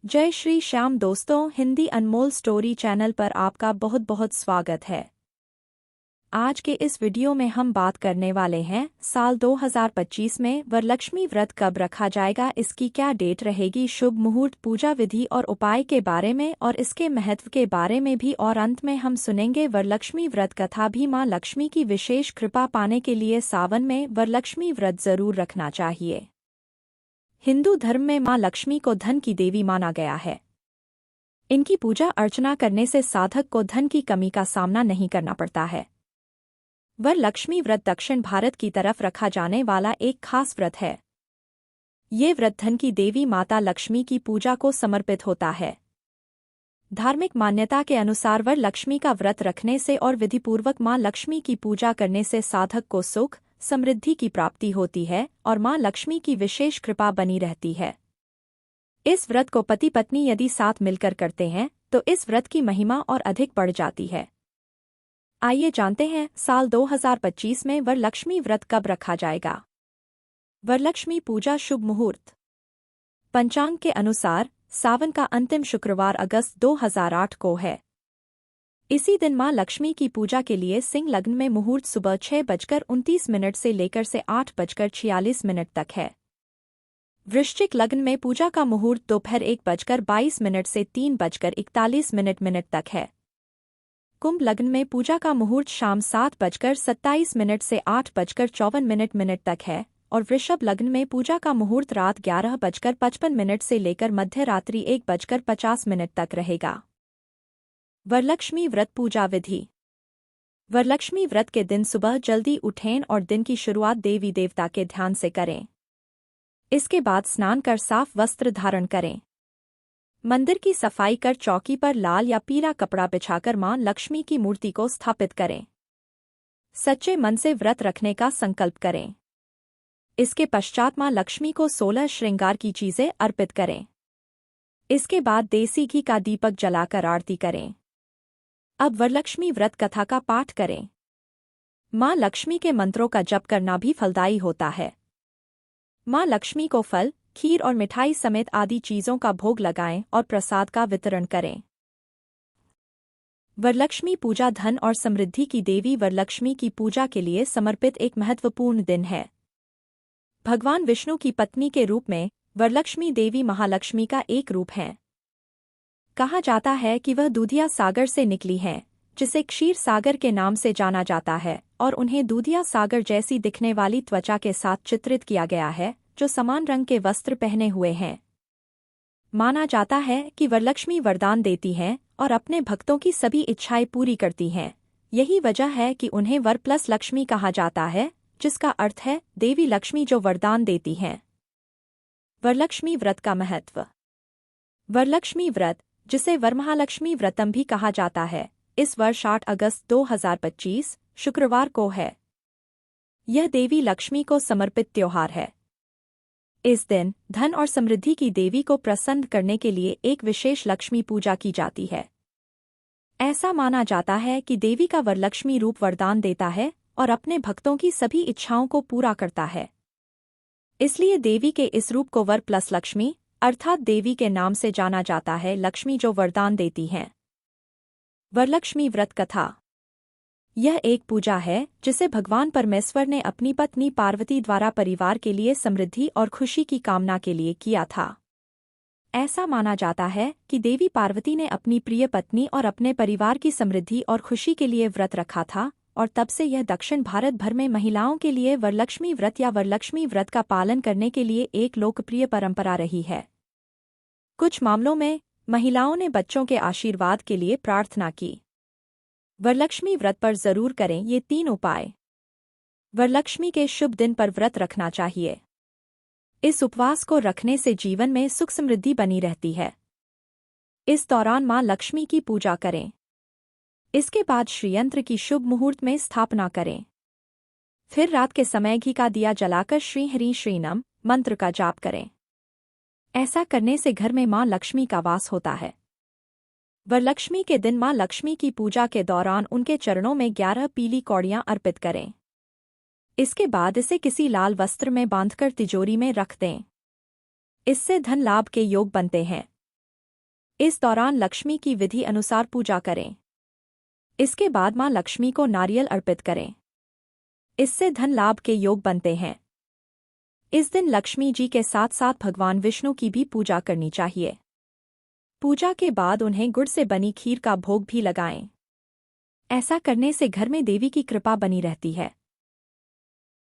जय श्री श्याम दोस्तों, हिंदी अनमोल story channel पर आपका बहुत बहुत स्वागत है। आज के इस वीडियो में हम बात करने वाले हैं साल 2025 में वरलक्ष्मी व्रत कब रखा जाएगा, इसकी क्या डेट रहेगी, शुभ मुहूर्त, पूजा विधि और उपाय के बारे में और इसके महत्व के बारे में भी, और अंत में हम सुनेंगे वरलक्ष्मी व्रत कथा भी। मां लक्ष्मी की विशेष कृपा पाने के लिए सावन में वरलक्ष्मी व्रत जरूर रखना चाहिए। हिंदू धर्म में मां लक्ष्मी को धन की देवी माना गया है। इनकी पूजा अर्चना करने से साधक को धन की कमी का सामना नहीं करना पड़ता है। वरलक्ष्मी व्रत दक्षिण भारत की तरफ रखा जाने वाला एक खास व्रत है। ये व्रत धन की देवी माता लक्ष्मी की पूजा को समर्पित होता है। धार्मिक मान्यता के अनुसार वरलक्ष्मी का व्रत रखने से और विधिपूर्वक मां लक्ष्मी की पूजा करने से साधक को सुख समृद्धि की प्राप्ति होती है और मां लक्ष्मी की विशेष कृपा बनी रहती है। इस व्रत को पति पत्नी यदि साथ मिलकर करते हैं तो इस व्रत की महिमा और अधिक बढ़ जाती है। आइए जानते हैं साल 2025 में वरलक्ष्मी व्रत कब रखा जाएगा। वरलक्ष्मी पूजा शुभ मुहूर्त। पंचांग के अनुसार सावन का अंतिम शुक्रवार अगस्त 2008 को है। इसी दिन मां लक्ष्मी की पूजा के लिए सिंह लग्न में मुहूर्त सुबह 6:29 से लेकर से 8:46 तक है। वृश्चिक लग्न में पूजा का मुहूर्त दोपहर 1:22 से 3:41 तक है। कुंभ लग्न में पूजा का मुहूर्त शाम 7:27 से 8:54 तक है और वृषभ लग्न में पूजा का मुहूर्त रात 11:55 से लेकर मध्य रात्रि 1:50 तक रहेगा। वरलक्ष्मी व्रत पूजा विधि। वरलक्ष्मी व्रत के दिन सुबह जल्दी उठें और दिन की शुरुआत देवी देवता के ध्यान से करें। इसके बाद स्नान कर साफ वस्त्र धारण करें। मंदिर की सफाई कर चौकी पर लाल या पीला कपड़ा बिछाकर मां लक्ष्मी की मूर्ति को स्थापित करें। सच्चे मन से व्रत रखने का संकल्प करें। इसके पश्चात मां लक्ष्मी को 16 श्रृंगार की चीजें अर्पित करें। इसके बाद देसी घी का दीपक जलाकर आरती करें। अब वरलक्ष्मी व्रत कथा का पाठ करें। मां लक्ष्मी के मंत्रों का जप करना भी फलदायी होता है। मां लक्ष्मी को फल, खीर और मिठाई समेत आदि चीजों का भोग लगाएं और प्रसाद का वितरण करें। वरलक्ष्मी पूजा धन और समृद्धि की देवी वरलक्ष्मी की पूजा के लिए समर्पित एक महत्वपूर्ण दिन है। भगवान विष्णु की पत्नी के रूप में वरलक्ष्मी देवी महालक्ष्मी का एक रूप है। कहा जाता है कि वह दूधिया सागर से निकली हैं, जिसे क्षीर सागर के नाम से जाना जाता है, और उन्हें दूधिया सागर जैसी दिखने वाली त्वचा के साथ चित्रित किया गया है, जो समान रंग के वस्त्र पहने हुए हैं। माना जाता है कि वरलक्ष्मी वरदान देती हैं और अपने भक्तों की सभी इच्छाएं पूरी करती हैं। यही वजह है कि उन्हें वर प्लस लक्ष्मी कहा जाता है, जिसका अर्थ है देवी लक्ष्मी जो वरदान देती हैं। वरलक्ष्मी व्रत का महत्व। वरलक्ष्मी व्रत, जिसे वरमहालक्ष्मी व्रतम भी कहा जाता है, इस वर्ष 8 अगस्त 2025 शुक्रवार को है। यह देवी लक्ष्मी को समर्पित त्योहार है। इस दिन धन और समृद्धि की देवी को प्रसन्न करने के लिए एक विशेष लक्ष्मी पूजा की जाती है। ऐसा माना जाता है कि देवी का वरलक्ष्मी रूप वरदान देता है और अपने भक्तों की सभी इच्छाओं को पूरा करता है। इसलिए देवी के इस रूप को वर प्लस लक्ष्मी अर्थात देवी के नाम से जाना जाता है, लक्ष्मी जो वरदान देती हैं। वरलक्ष्मी व्रत कथा। यह एक पूजा है जिसे भगवान परमेश्वर ने अपनी पत्नी पार्वती द्वारा परिवार के लिए समृद्धि और खुशी की कामना के लिए किया था। ऐसा माना जाता है कि देवी पार्वती ने अपनी प्रिय पत्नी और अपने परिवार की समृद्धि और खुशी के लिए व्रत रखा था, और तब से यह दक्षिण भारत भर में महिलाओं के लिए वरलक्ष्मी व्रत या वरलक्ष्मी व्रत का पालन करने के लिए एक लोकप्रिय परंपरा रही है। कुछ मामलों में महिलाओं ने बच्चों के आशीर्वाद के लिए प्रार्थना की। वरलक्ष्मी व्रत पर जरूर करें ये 3 उपाय। वरलक्ष्मी के शुभ दिन पर व्रत रखना चाहिए। इस उपवास को रखने से जीवन में सुख समृद्धि बनी रहती है। इस दौरान मां लक्ष्मी की पूजा करें। इसके बाद श्रीयंत्र की शुभ मुहूर्त में स्थापना करें। फिर रात के समय घी का दिया जलाकर श्री हरि श्री नम मंत्र का जाप करें। ऐसा करने से घर में मां लक्ष्मी का वास होता है। वरलक्ष्मी के दिन मां लक्ष्मी की पूजा के दौरान उनके चरणों में 11 पीली कौड़ियां अर्पित करें। इसके बाद इसे किसी लाल वस्त्र में बांधकर तिजोरी में रख दें। इससे धन लाभ के योग बनते हैं। इस दौरान लक्ष्मी की विधि अनुसार पूजा करें। इसके बाद मां लक्ष्मी को नारियल अर्पित करें। इससे धन लाभ के योग बनते हैं। इस दिन लक्ष्मी जी के साथ साथ भगवान विष्णु की भी पूजा करनी चाहिए। पूजा के बाद उन्हें गुड़ से बनी खीर का भोग भी लगाएं। ऐसा करने से घर में देवी की कृपा बनी रहती है।